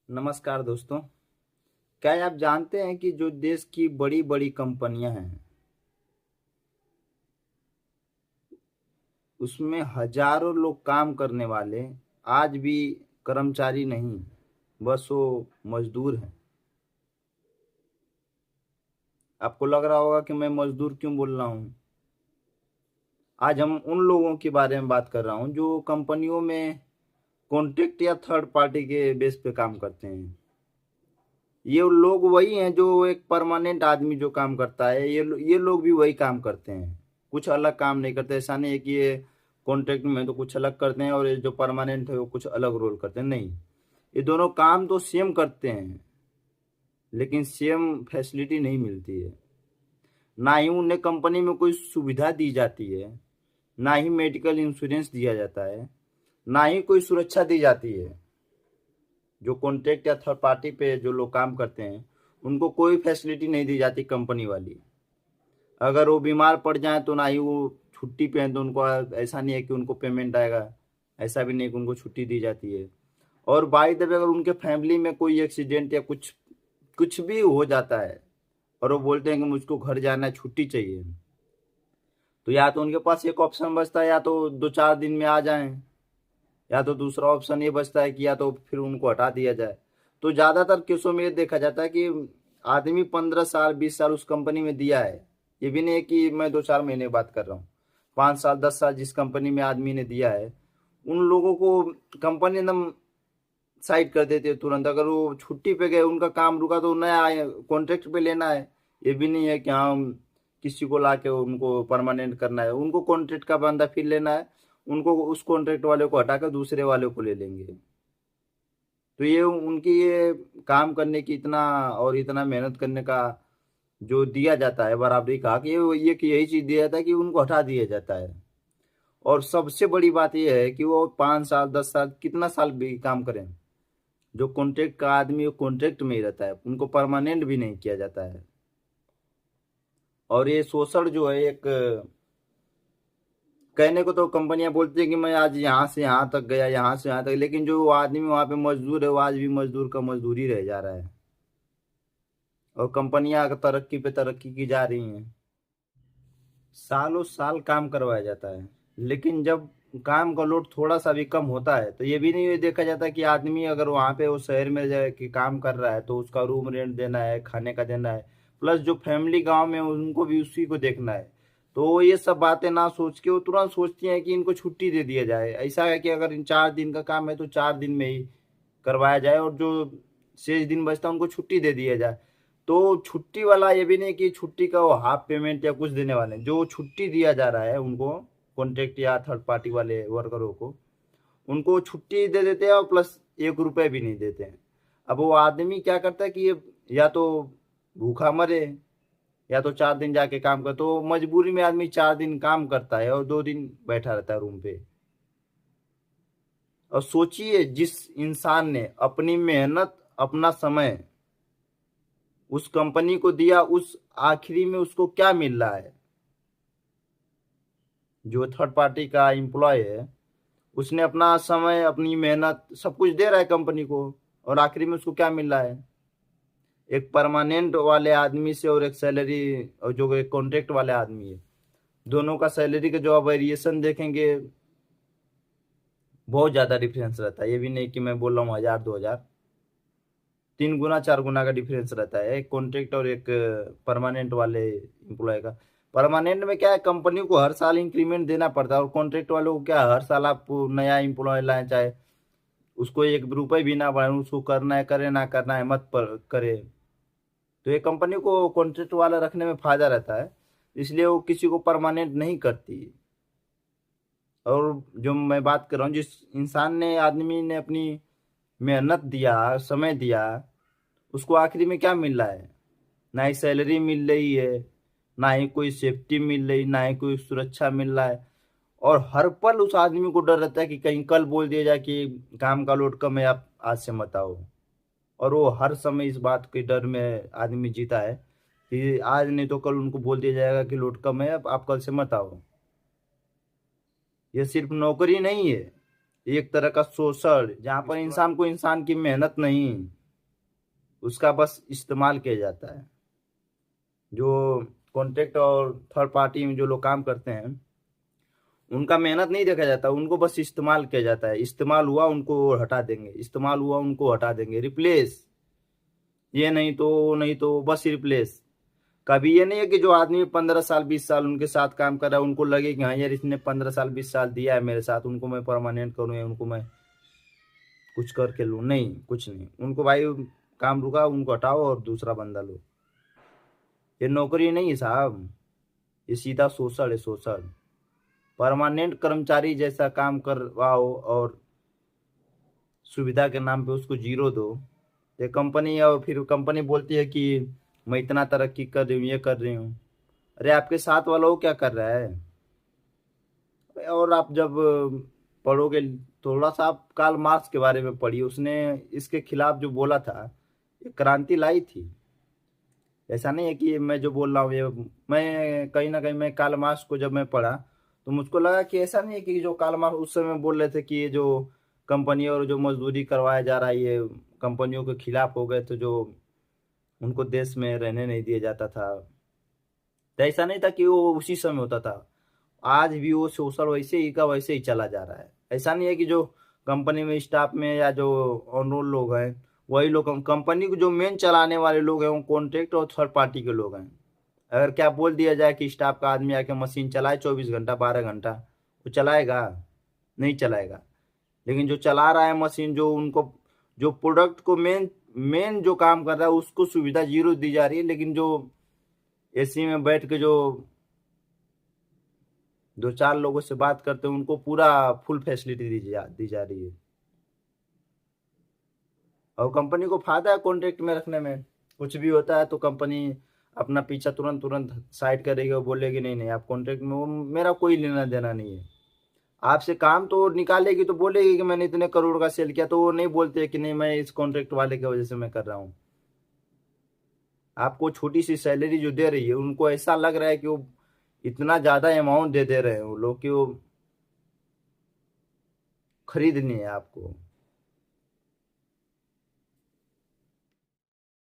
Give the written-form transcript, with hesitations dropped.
नमस्कार दोस्तों। क्या आप जानते हैं कि जो देश की बड़ी बड़ी कंपनियां हैं उसमें हजारों लोग काम करने वाले आज भी कर्मचारी नहीं, बस वो मजदूर हैं। आपको लग रहा होगा कि मैं मजदूर क्यों बोल रहा हूँ। आज हम उन लोगों के बारे में बात कर रहा हूँ जो कंपनियों में कॉन्ट्रैक्ट या थर्ड पार्टी के बेस पे काम करते हैं। ये लोग वही हैं जो एक परमानेंट आदमी जो काम करता है, ये लोग भी वही काम करते हैं। कुछ अलग काम नहीं करते। ऐसा नहीं है कि ये कॉन्ट्रैक्ट में तो कुछ अलग करते हैं और ये जो परमानेंट है वो कुछ अलग रोल करते हैं, नहीं। ये दोनों काम तो सेम करते हैं लेकिन सेम फैसिलिटी नहीं मिलती है। ना ही उन्हें कंपनी में कोई सुविधा दी जाती है, ना ही मेडिकल इंश्योरेंस दिया जाता है, ना ही कोई सुरक्षा दी जाती है। जो कॉन्ट्रैक्ट या थर्ड पार्टी पे जो लोग काम करते हैं उनको कोई फैसिलिटी नहीं दी जाती कंपनी वाली। अगर वो बीमार पड़ जाए तो ना ही वो छुट्टी पे हैं, तो उनको ऐसा नहीं है कि उनको पेमेंट आएगा। ऐसा भी नहीं कि उनको छुट्टी दी जाती है। और बाई द वे अगर उनके फैमिली में कोई एक्सीडेंट या कुछ कुछ भी हो जाता है और वो बोलते हैं कि मुझको घर जाना है, छुट्टी चाहिए, तो या तो उनके पास एक ऑप्शन बचता है, या तो 2-4 दिन में आ जाएं, या तो दूसरा ऑप्शन ये बचता है कि या तो फिर उनको हटा दिया जाए। तो ज़्यादातर केसों में ये देखा जाता है कि आदमी 15 साल 20 साल उस कंपनी में दिया है। ये भी नहीं है कि मैं 2-4 महीने की बात कर रहा हूँ। 5 साल 10 साल जिस कंपनी में आदमी ने दिया है उन लोगों को कंपनी एकदम साइड कर देती है तुरंत। अगर वो छुट्टी पे गए, उनका काम रुका, तो नया कॉन्ट्रैक्ट पे लेना है। ये भी नहीं है कि हाँ किसी को ला के उनको परमानेंट करना है। उनको कॉन्ट्रैक्ट का बंदा फिर लेना है, उनको उस कॉन्ट्रैक्ट वाले को हटाकर दूसरे वाले को ले लेंगे। तो ये उनकी ये काम करने की इतना और इतना मेहनत करने का जो दिया जाता है बराबरी का, कि ये कि यही चीज दिया जाता है कि उनको हटा दिया जाता है। और सबसे बड़ी बात यह है कि वो 5 साल 10 साल कितना साल भी काम करें, जो कॉन्ट्रैक्ट का आदमी वो कॉन्ट्रैक्ट में ही रहता है, उनको परमानेंट भी नहीं किया जाता है। और ये शोषण जो है एक, कहने को तो कंपनियां बोलती है कि मैं आज यहाँ से यहाँ तक गया, यहाँ से यहाँ तक, लेकिन जो आदमी वहां पे मजदूर है वो आज भी मजदूर का मजदूर ही रह जा रहा है। और कंपनियां तरक्की पे तरक्की की जा रही हैं। सालों साल काम करवाया जाता है, लेकिन जब काम का लोड थोड़ा सा भी कम होता है तो ये भी नहीं देखा जाता कि आदमी अगर वहां पे वो शहर में जाए कि काम कर रहा है तो उसका रूम रेंट देना है, खाने का देना है, प्लस जो फैमिली गांव में है, उनको भी उसी को देखना है। तो ये सब बातें ना सोच के वो तुरंत सोचती हैं कि इनको छुट्टी दे दिया जाए। ऐसा है कि अगर इन 4 दिन का काम है तो 4 दिन में ही करवाया जाए, और जो शेष दिन बचता है उनको छुट्टी दे दिया जाए। तो छुट्टी वाला ये भी नहीं कि छुट्टी का वो हाफ पेमेंट या कुछ देने वाले हैं। जो छुट्टी दिया जा रहा है उनको, कॉन्ट्रैक्ट या थर्ड पार्टी वाले वर्करों को, उनको छुट्टी दे देते हैं और प्लस 1 रुपए भी नहीं देते हैं। अब वो आदमी क्या करता है कि ये या तो भूखा मरे या तो 4 दिन जाके काम कर, तो मजबूरी में आदमी 4 दिन काम करता है और 2 दिन बैठा रहता है रूम पे। और सोचिए, जिस इंसान ने अपनी मेहनत अपना समय उस कंपनी को दिया, उस आखिरी में उसको क्या मिल रहा है। जो थर्ड पार्टी का एम्प्लॉय है उसने अपना समय अपनी मेहनत सब कुछ दे रहा है कंपनी को, और आखिरी में उसको क्या मिल रहा है। एक परमानेंट वाले आदमी से और एक सैलरी, और जो एक कॉन्ट्रैक्ट वाले आदमी है, दोनों का सैलरी का जो आप वेरिएशन देखेंगे बहुत ज्यादा डिफरेंस रहता है। ये भी नहीं कि मैं बोल रहा हूँ 1000 2000, 3 गुना 4 गुना का डिफरेंस रहता है एक कॉन्ट्रैक्ट और एक परमानेंट वाले एम्प्लॉय का। परमानेंट में क्या है, कंपनी को हर साल इंक्रीमेंट देना पड़ता है, और कॉन्ट्रैक्ट वालों को क्या है, हर साल आप नया एम्प्लॉय लाए, चाहे उसको 1 रुपए भी ना बढ़ाए, उसको करना है करे, ना करना है मत पर करे। तो ये कंपनी को कॉन्ट्रैक्ट वाला रखने में फायदा रहता है, इसलिए वो किसी को परमानेंट नहीं करती। और जो मैं बात कर रहा हूँ, जिस इंसान ने आदमी ने अपनी मेहनत दिया, समय दिया, उसको आखिरी में क्या मिल रहा है। ना ही सैलरी मिल रही है, ना ही कोई सेफ्टी मिल रही, ना ही कोई सुरक्षा मिल रहा है। और हर पल उस आदमी को डर रहता है कि कहीं कल बोल दिया जाए कि काम का लोड कम है, आप आज से मत आओ। और वो हर समय इस बात के डर में आदमी जीता है कि आज नहीं तो कल उनको बोल दिया जाएगा कि लोड कम है, अब आप कल से मत आओ। ये सिर्फ नौकरी नहीं है, एक तरह का शोषण, जहाँ पर इंसान को इंसान की मेहनत नहीं, उसका बस इस्तेमाल किया जाता है। जो कॉन्ट्रैक्ट और थर्ड पार्टी में जो लोग काम करते हैं उनका मेहनत नहीं देखा जाता, उनको बस इस्तेमाल किया जाता है। इस्तेमाल हुआ उनको हटा देंगे, इस्तेमाल हुआ उनको हटा देंगे, रिप्लेस, ये नहीं तो बस रिप्लेस। कभी ये नहीं है कि जो आदमी 15 साल 20 साल उनके साथ काम कर रहा है उनको लगे कि हाँ यार इसने 15 साल 20 साल दिया है मेरे साथ, उनको मैं परमानेंट करूँ या उनको मैं कुछ करके लूँ। नहीं, कुछ नहीं, उनको भाई काम रुका उनको हटाओ और दूसरा बंदा लो। ये नौकरी नहीं है साहब, ये सीधा शोषण है, शोषण। परमानेंट कर्मचारी जैसा काम करवाओ और सुविधा के नाम पे उसको जीरो दो। ये कंपनी, और फिर कंपनी बोलती है कि मैं इतना तरक्की कर रही हूँ, ये कर रही हूँ। अरे आपके साथ वाला वो क्या कर रहा है? और आप जब पढ़ोगे, थोड़ा सा आप कार्ल मार्क्स के बारे में पढ़िए, उसने इसके खिलाफ जो बोला था ये क्रांति लाई थी। ऐसा नहीं है कि मैं जो बोल रहा हूँ ये, मैं कहीं ना कहीं मैं कार्ल मार्क्स को जब मैं पढ़ा तो मुझको लगा कि ऐसा नहीं है कि जो कार्ल मार्क्स उस समय बोल रहे थे कि ये जो कंपनी और जो मजदूरी करवाया जा रहा है ये कंपनियों के खिलाफ हो गए, तो जो उनको देश में रहने नहीं दिया जाता था। तो ऐसा नहीं था कि वो उसी समय होता था, आज भी वो सोशल वैसे ही का वैसे ही चला जा रहा है। ऐसा नहीं है कि जो कंपनी में स्टाफ में या जो ऑन रोल लोग हैं वही लोग, कंपनी को जो मेन चलाने वाले लोग हैं वो कॉन्ट्रैक्ट और थर्ड पार्टी के लोग हैं। अगर क्या बोल दिया जाए कि स्टाफ का आदमी आके मशीन चलाए 24 घंटा 12 घंटा, वो चलाएगा? नहीं चलाएगा। लेकिन जो चला रहा है मशीन, जो उनको जो प्रोडक्ट को मेन मेन जो काम कर रहा है उसको सुविधा जीरो दी जा रही है, लेकिन जो एसी में बैठ के जो दो चार लोगों से बात करते हैं उनको पूरा फुल फैसिलिटी दी जा रही है। और कंपनी को फायदा है कॉन्ट्रैक्ट में रखने में। कुछ भी होता है तो कंपनी अपना पीछा तुरंत तुरंत साइड करेगी और बोलेगी नहीं नहीं आप कॉन्ट्रैक्ट में, वो मेरा कोई लेना देना नहीं है। आपसे काम तो निकालेगी तो बोलेगी कि मैंने इतने करोड़ का सेल किया, तो वो नहीं बोलते कि नहीं मैं इस कॉन्ट्रैक्ट वाले की वजह से मैं कर रहा हूँ। आपको छोटी सी सैलरी जो दे रही है उनको ऐसा लग रहा है कि वो इतना ज्यादा अमाउंट दे रहे हैं वो लोग कि वो खरीदनी है आपको।